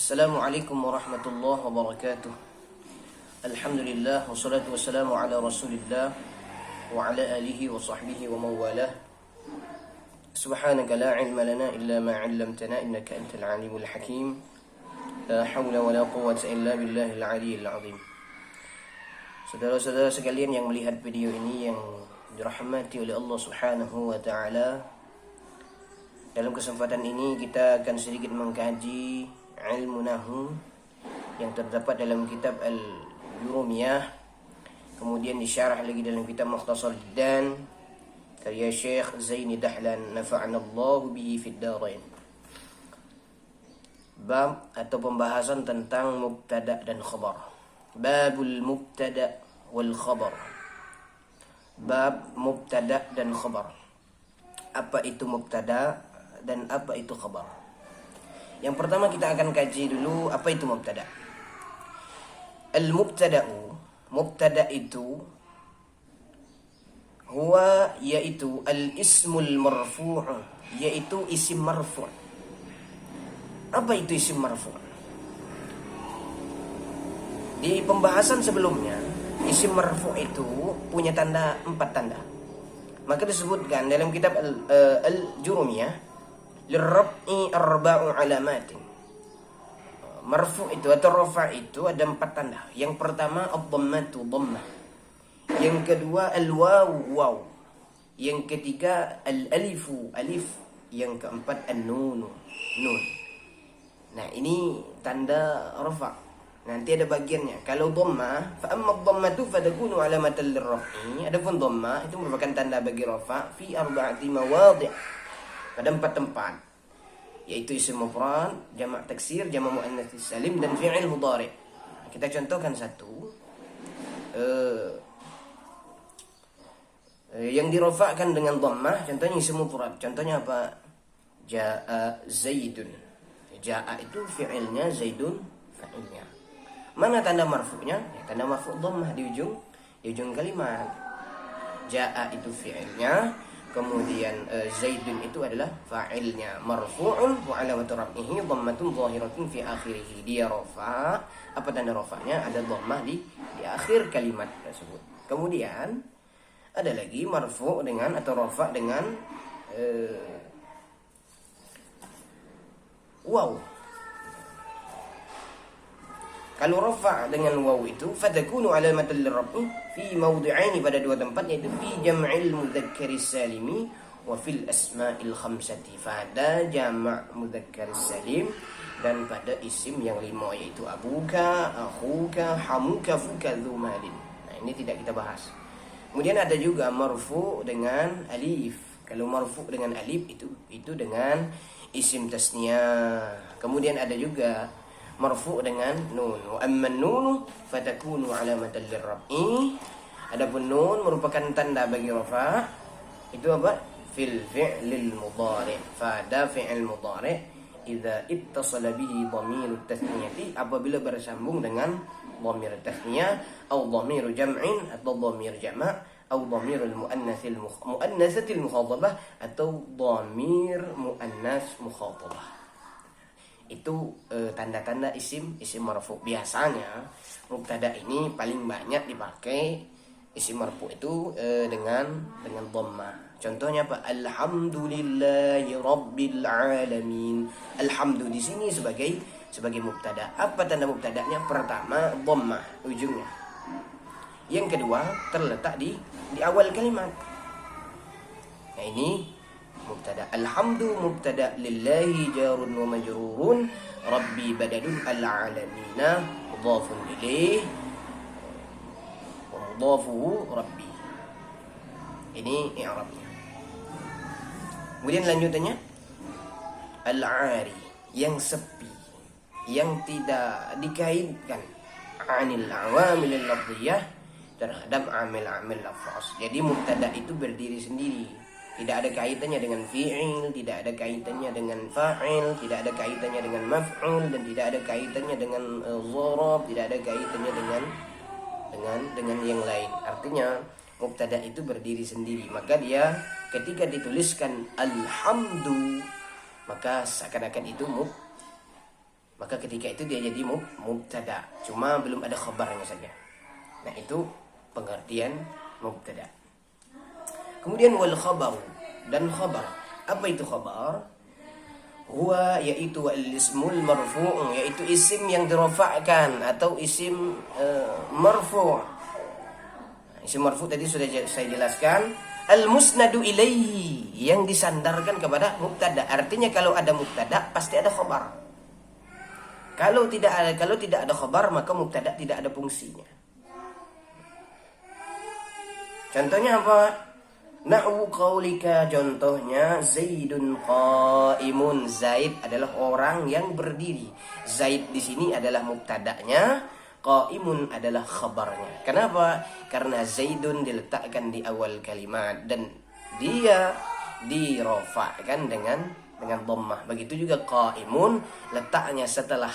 Assalamualaikum warahmatullahi wabarakatuh. Alhamdulillah wassalatu wassalamu ala Rasulillah wa ala alihi wa sahbihi wa mawalah. Subhanaka la ilma lana illa ma 'allamtana innaka antal alimul hakim. La haula wa la quwwata illa billahil aliyyil azim. Saudara-saudara sekalian yang melihat video ini yang dirahmati oleh Allah Subhanahu wa taala, dalam kesempatan ini kita akan sedikit mengkaji ilmu nahu yang terdapat dalam kitab Al-Jurumiyah, kemudian disyarah lagi dalam kitab Mukhtasar Dan karya Syekh Zaini Dahlan nafa'anallahu bihi fid darain. Bab atau pembahasan tentang mubtada dan khabar. Babul mubtada wal khabar. Bab mubtada dan khabar. Apa itu mubtada dan apa itu khabar? Yang pertama kita akan kaji dulu apa itu mubtada. Al-mubtada'u, mubtada itu huwa yaitu al-ismul marfu', yaitu isim marfu'. Apa itu isim marfu'? Di pembahasan sebelumnya, isim marfu' itu punya tanda 4 tanda. Maka disebutkan dalam kitab Al-Jurumiyah lirraf'i arba'u alamatin. Marfu' itu atau rafa' itu ada 4 tanda. Yang pertama ad-dhammatu, dhammah. Yang kedua al-wawu, waw. Yang ketiga al-alifu, alif. Yang keempat an-nunu, nun. Nah, ini tanda rafa'. Nanti ada bagiannya. Kalau dhammah, fa amma ad-dhammatu fatakunu alamatan lirraf'i. Adapun dhammah itu merupakan tanda bagi rafa' fi arba'ati mawadhi'. Pada 4 tempat, yaitu isim mufrad, jamak taksir, jamak muannats salim, dan fi'il mudhari'. Kita contohkan satu. Yang dirafa'kan dengan dhammah, contohnya isim mufrad. Contohnya apa? Jaa Zaidun. Jaa itu fi'ilnya, Zaidun fa'ilnya. Mana tanda marfu'nya? Ya, tanda marfu' dhammah di ujung kalimat. Jaa itu fi'ilnya, kemudian Zaidun itu adalah fa'ilnya, marfu'un wa alamatu raf'ihi dhammatun zahiratun fi akhirih. Dia rafa'. Apa tanda rafa'nya? Ada dhammah di akhir kalimat tersebut. Kemudian ada lagi marfu' dengan atau rafa' dengan waw. Kalau rafa' dengan waw itu fatakunu alamatan lirraf'i fi mawdi'aini, pada 2 tempat, yaitu fi jam'il mudzakkaris salimi wa fil asma'il khamsati. Pada jama' mudzakkaris salim dan pada isim yang 5, yaitu abuka, akhuka, hamuka, fuka, dzumalin. Nah, ini tidak kita bahas. Kemudian ada juga marfu' dengan alif. Kalau marfu' dengan alif itu dengan isim tasniyah. Kemudian ada juga marfu' dengan nun. Wa amma nun fatakunu alamatan lirraf'i. Adapun nun merupakan tanda bagi rafa'. Itu apa? Fil fi'lil mudhari'. Pada fi'il mudhari' idza ittasala bihi dhamirut tasniyati, apabila bersambung dengan dhamir tasniyah atau dhamir jam'in atau dhamir jama' atau dhamirul muannatsatil mukhatabah atau dhamir muannas mukhatabah. Itu tanda-tanda isim marfu'. Biasanya mubtada ini paling banyak dipakai isim marfu' itu dengan dhammah. Contohnya apa? Alhamdulillahi rabbil alamin. Alhamdu di sini sebagai mubtada. Apa tanda mubtadanya? Pertama dhammah ujungnya. Yang kedua terletak di awal kalimat. Nah, ini mubtada. Alhamdu mubtada, lillahi jarun wa majrurun, rabbi badalun, al-alamina mudhafun ilaih wa mudhafuhu rabbi. Ini i'rabnya. Kemudian lanjutannya al-'ari, yang sepi, yang tidak dikaitkan anil awamil lafziyah terhadap amil-amil lafaz. Jadi mubtada itu berdiri sendiri. Tidak ada kaitannya dengan fi'il, tidak ada kaitannya dengan fa'il, tidak ada kaitannya dengan maf'ul, dan tidak ada kaitannya dengan dharab, tidak ada kaitannya dengan yang lain. Artinya mubtada itu berdiri sendiri. Maka dia ketika dituliskan alhamdu, maka seakan-akan itu maka ketika itu dia jadi mubtada, cuma belum ada khabarnya saja. Nah, itu pengertian mubtada. Kemudian wal khabar, dan khabar. Apa itu khabar? Huwa, yaitu al-ismul marfu', yaitu isim yang dirafa'kan atau isim marfu'. Isim marfu' tadi sudah saya jelaskan. Al-musnadu ilaihi, yang disandarkan kepada mubtada. Artinya kalau ada mubtada pasti ada khabar. Kalau tidak ada khabar, maka mubtada tidak ada fungsinya. Contohnya apa? Nahwu qaulika, contohnya Zaidun qaimun, Zaid adalah orang yang berdiri. Zaid di sini adalah mubtada'nya, qaimun adalah khabarnya. Kenapa? Karena Zaidun diletakkan di awal kalimat dan dia dirafa'kan dengan dhammah. Begitu juga qaimun letaknya setelah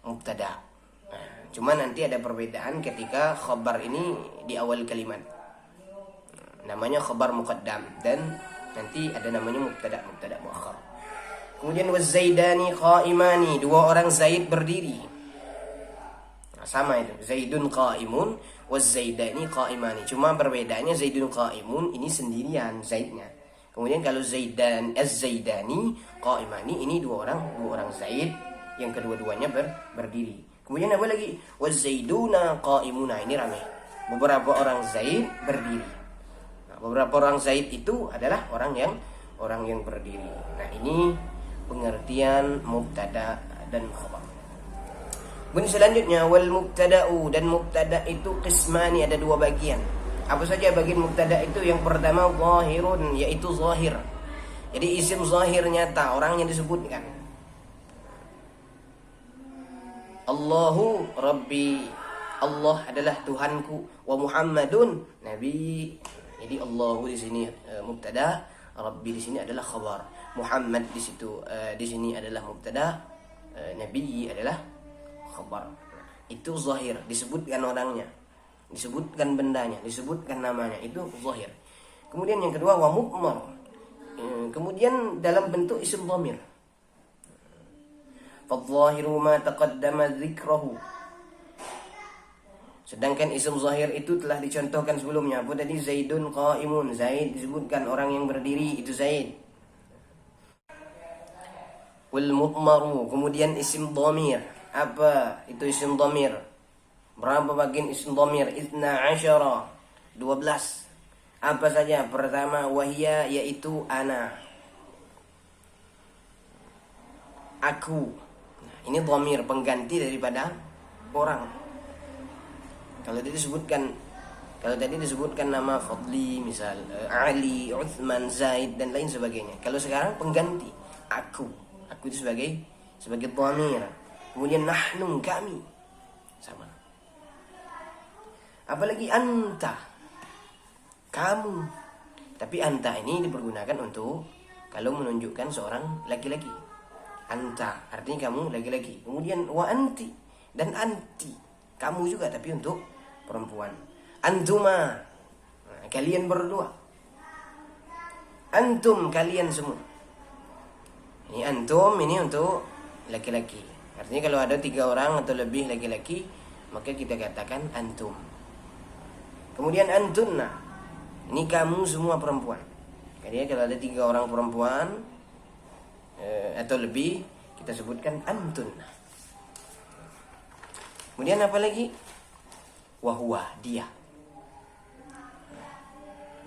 mubtada'. Nah, cuma nanti ada perbedaan ketika khabar ini di awal kalimat. Namanya khabar muqaddam, dan nanti ada namanya mubtada muakhar. Kemudian wazaidani qaimani, dua orang Zaid berdiri. Nah, sama itu, Zaidun qaimun wazaidani qaimani. Cuma perbedaannya Zaidun qaimun ini sendirian Zaidnya. Kemudian kalau az-zaidani qaimani, ini dua orang Zaid yang kedua-duanya berdiri. Kemudian apa lagi? Wazaiduna qaimuna, ini ramai. Beberapa orang Zaid berdiri. Beberapa orang Zaid itu adalah orang yang berdiri. Nah, ini pengertian mubtada dan khabar. Kemudian selanjutnya wal mubtada'u, dan mubtada itu qismani, ada dua bagian. Apa saja bagian mubtada itu? Yang pertama zahirun, yaitu zahir. Jadi isim zahir nyata, orang yang disebutkan. Allahu Rabbi, Allah adalah Tuhanku, wa Muhammadun Nabi. Jadi Allahu di sini mubtada, Rabbi di sini adalah khabar, Muhammad di sini adalah mubtada, Nabi adalah khabar. Itu zahir, disebutkan orangnya, disebutkan bendanya, disebutkan namanya, itu zahir. Kemudian yang kedua wa mudmar. Kemudian dalam bentuk isim dhamir. Fadh-dhahiru ma taqaddama dzikrahu. Sedangkan isim zahir itu telah dicontohkan sebelumnya. Apa tadi? Zaidun qaimun, Zaid disebutkan orang yang berdiri, itu Zaid. Wal mudmaru, kemudian isim dhamir. Apa itu isim dhamir? Berapa bagian isim dhamir? 12. Apa saja? Pertama wahia, yaitu ana, aku. Nah, ini dhamir, pengganti daripada orang. Kalau tadi disebutkan nama Fadli, misal Ali, Uthman, Zaid dan lain sebagainya. Kalau sekarang pengganti, aku itu sebagai dhamir. Kemudian nahnu, kami, sama. Apalagi anta, kamu. Tapi anta ini dipergunakan untuk kalau menunjukkan seorang laki-laki. Anta artinya kamu laki-laki. Kemudian wa anti, dan anti, kamu juga tapi untuk perempuan. Antuma, nah, kalian berdua. Antum, kalian semua. Ini antum, ini untuk laki-laki. Artinya kalau ada 3 orang atau lebih laki-laki, maka kita katakan antum. Kemudian antunna, ini kamu semua perempuan. Jadi kalau ada 3 orang perempuan atau lebih, kita sebutkan antunna. Kemudian apa lagi? Wahuwa, dia.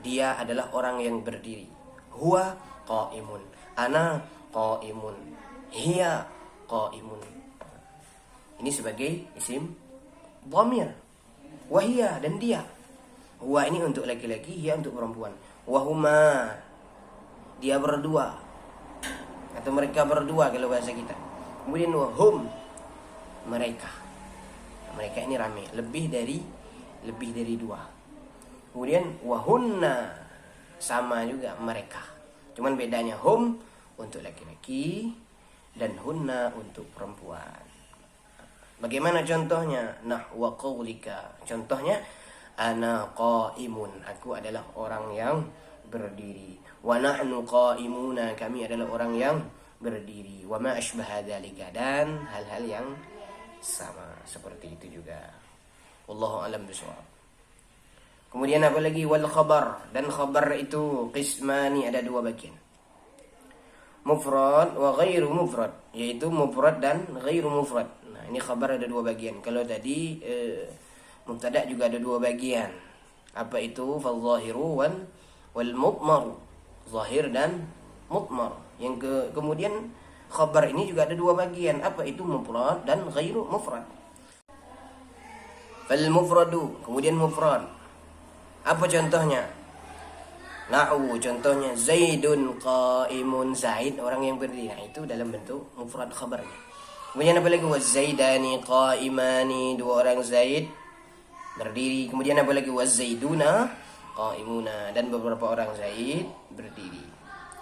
Dia adalah orang yang berdiri. Huwa qaimun, ana qaimun, hiya qaimun. Ini sebagai isim dhamir. Wahia, dan dia. Huwa ini untuk laki-laki, hiya untuk perempuan. Wahuma, dia berdua atau mereka berdua kalau bahasa kita. Kemudian wahum, mereka. Mereka ini ramai, lebih dari 2. Kemudian wahunna, sama juga mereka. Cuman bedanya hum untuk laki-laki dan hunna untuk perempuan. Bagaimana contohnya? Nahwa qaulika. Contohnya ana qaimun, aku adalah orang yang berdiri. Wa nahnu qaimuna, kami adalah orang yang berdiri. Wa ma asbaha dzalika, dan hal-hal yang sama seperti itu juga. Wallahu a'lam bishawab. Kemudian apa lagi? Wal khabar, dan khabar itu qismani, ada dua bagian. Mufrad wa ghairu mufrad, yaitu mufrad dan ghairu mufrad. Nah, ini khabar ada dua bagian. Kalau tadi mubtada juga ada dua bagian. Apa itu? Fadh-dhahiru wal mudmar. Zahir dan mudmar. Kemudian khabar ini juga ada dua bagian. Apa itu? Mufrad dan ghairu mufrad. Fal mufradu, kemudian mufrad. Apa contohnya? Na'u, contohnya Zaidun qa'imun, Zaid orang yang berdiri. Nah, itu dalam bentuk mufrad khabarnya. Kemudian apa lagi? Wazaidani qa'imani, dua orang Zaid berdiri. Kemudian apa lagi? Wazaiduna qa'imuna, dan beberapa orang Zaid berdiri.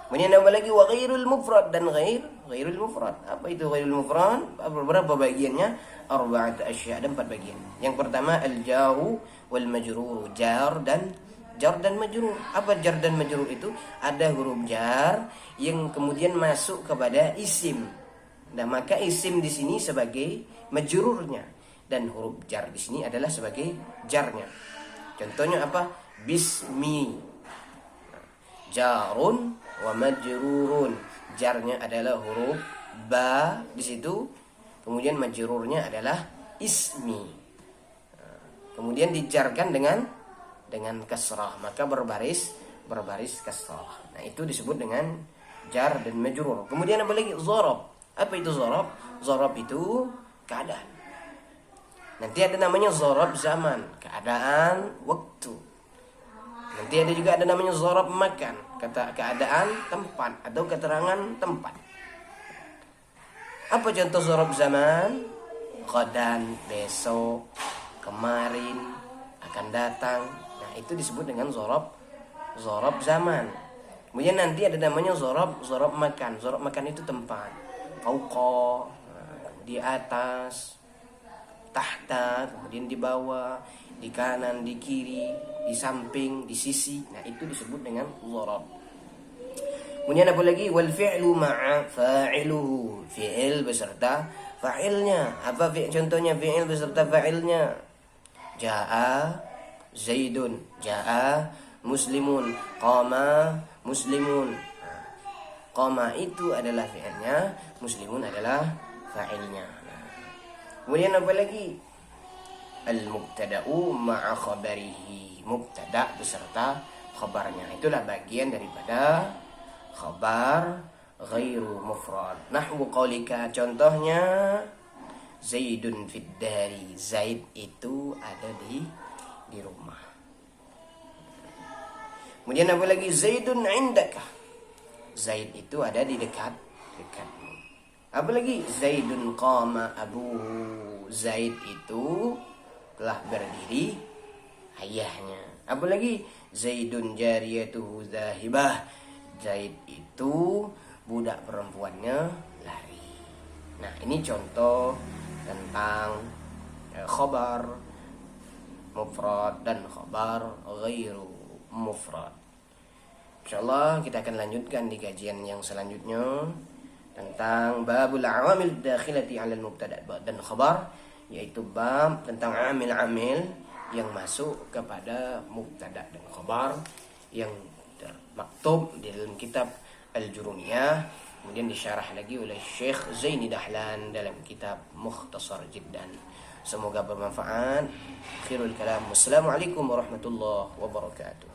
Kemudian apa lagi? Wa ghairul mufrad, dan ghairul mufrad. Apa itu ghairul mufrad? Berapa bagiannya? Arba'at asya', ada 4 bagian. Yang pertama al-jaru wal majrur, jar dan majrur. Apa jar dan majrur itu? Ada huruf jar yang kemudian masuk kepada isim. Nah, maka isim di sini sebagai majrurnya dan huruf jar di sini adalah sebagai jarnya. Contohnya apa? Bismi. Jarun wa majrurun. Jarnya adalah huruf ba di situ. Kemudian majrurnya adalah ismi. Kemudian dijarkan dengan kasrah, maka berbaris kasrah. Nah, itu disebut dengan jar dan majrur. Kemudian apa lagi? Dzarab. Apa itu dzarab? Dzarab itu keadaan. Nanti ada namanya dzarab zaman, keadaan waktu. Nanti ada juga ada namanya dzarab makan, keadaan tempat atau keterangan tempat. Apa contoh dzarab zaman? Qadan, besok, kemarin, akan datang. Nah, itu disebut dengan dzarab zaman. Kemudian nanti ada namanya dzarab makan. Dzarab makan itu tempat. Fauqa, di atas, tahta, kemudian di bawah, di kanan, di kiri, di samping, di sisi. Nah, itu disebut dengan dzarab. Kemudian apa lagi? Wal fi'lu ma'a fa'iluhu, fi'il beserta fa'ilnya. Apa contohnya fi'il beserta fa'ilnya? Ja'a Zaidun, ja'a muslimun, qama muslimun. Qama itu adalah fi'ilnya, muslimun adalah fa'ilnya. Kemudian apa lagi? Al-mubtada'u ma'a khabarihi, mubtada' beserta khabarnya. Itulah bagian daripada khabar ghairu mufrad. Nahwu qaulika, contohnya Zaidun fid dari, Zaid itu ada di rumah. Kemudian apa lagi? Zaidun indaka, Zaid itu ada di dekatmu. Apa lagi? Zaidun qama abuhu, Zaid itu telah berdiri ayahnya. Apa lagi? Zaidun jariyatuhu zahibah, Zaid itu budak perempuannya lari. Nah, ini contoh tentang khabar mufrad dan khabar ghairu mufrad. Insyaallah kita akan lanjutkan di kajian yang selanjutnya tentang babul awamil dakhilati 'alal mubtada' dan khabar, yaitu bab tentang amil-amil yang masuk kepada mubtada' dan khabar yang maktub di dalam kitab Al-Jurumiyah, kemudian disyarah lagi oleh Syekh Zaini Dahlan dalam kitab Mukhtasar Jiddan. Semoga bermanfaat. Akhirul kalam. Wassalamualaikum warahmatullahi wabarakatuh.